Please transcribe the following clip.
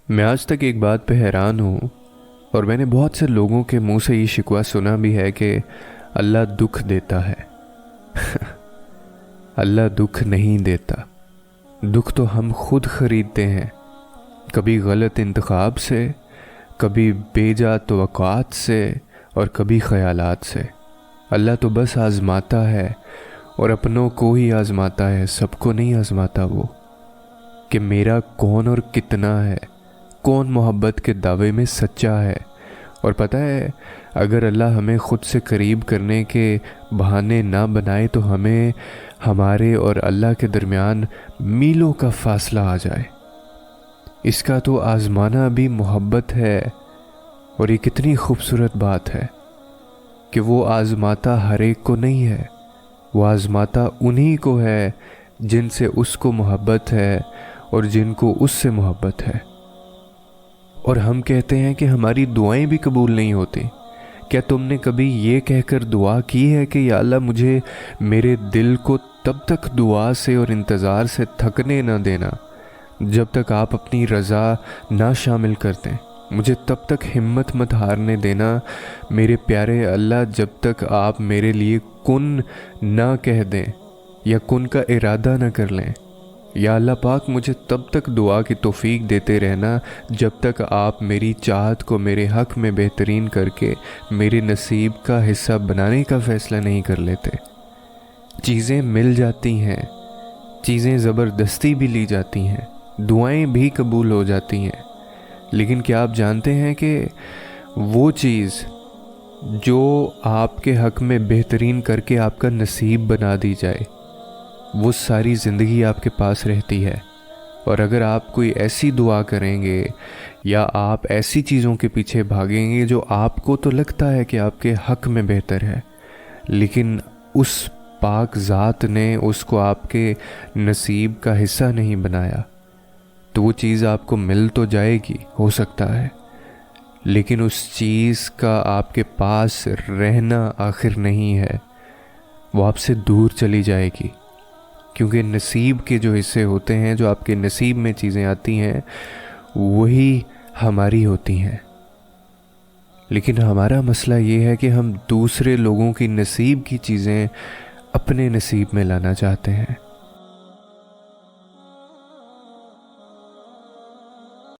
मैं आज तक एक बात पे हैरान हूँ, और मैंने बहुत से लोगों के मुंह से ये शिकवा सुना भी है कि अल्लाह दुख देता है। अल्लाह दुख नहीं देता। दुख तो हम खुद खरीदते हैं, कभी गलत इंतखाब से, कभी बेजा तवक्कुआत से, और कभी ख्यालात से। अल्लाह तो बस आजमाता है, और अपनों को ही आजमाता है, सबको नहीं आजमाता वो। कि मेरा कौन और कितना है, कौन मोहब्बत के दावे में सच्चा है। और पता है, अगर अल्लाह हमें ख़ुद से करीब करने के बहाने ना बनाए तो हमें हमारे और अल्लाह के दरमियान मीलों का फासला आ जाए। इसका तो आज़माना भी मोहब्बत है। और ये कितनी खूबसूरत बात है कि वो आज़माता हर एक को नहीं है, वो आज़माता उन्हीं को है जिनसे उसको मोहब्बत है और जिनको उससे मोहब्बत है। और हम कहते हैं कि हमारी दुआएं भी कबूल नहीं होती। क्या तुमने कभी ये कहकर दुआ की है कि या अल्लाह मुझे मेरे दिल को तब तक दुआ से और इंतज़ार से थकने ना देना जब तक आप अपनी रज़ा ना शामिल कर दें। मुझे तब तक हिम्मत मत हारने देना मेरे प्यारे अल्लाह जब तक आप मेरे लिए कुन ना कह दें या कुन का इरादा ना कर लें। या अल्लाह पाक मुझे तब तक दुआ की तौफीक देते रहना जब तक आप मेरी चाहत को मेरे हक़ में बेहतरीन करके मेरे नसीब का हिस्सा बनाने का फ़ैसला नहीं कर लेते। चीज़ें मिल जाती हैं, चीज़ें ज़बरदस्ती भी ली जाती हैं, दुआएं भी कबूल हो जाती हैं। लेकिन क्या आप जानते हैं कि वो चीज़ जो आपके हक़ में बेहतरीन करके आपका नसीब बना दी जाए, वो सारी ज़िंदगी आपके पास रहती है। और अगर आप कोई ऐसी दुआ करेंगे या आप ऐसी चीज़ों के पीछे भागेंगे जो आपको तो लगता है कि आपके हक़ में बेहतर है, लेकिन उस पाक ज़ात ने उसको आपके नसीब का हिस्सा नहीं बनाया, तो वो चीज़ आपको मिल तो जाएगी, हो सकता है, लेकिन उस चीज़ का आपके पास रहना आखिर नहीं है, वो आपसे दूर चली जाएगी। क्योंकि नसीब के जो हिस्से होते हैं, जो आपके नसीब में चीज़ें आती हैं, वही हमारी होती हैं। लेकिन हमारा मसला ये है कि हम दूसरे लोगों की नसीब की चीज़ें अपने नसीब में लाना चाहते हैं।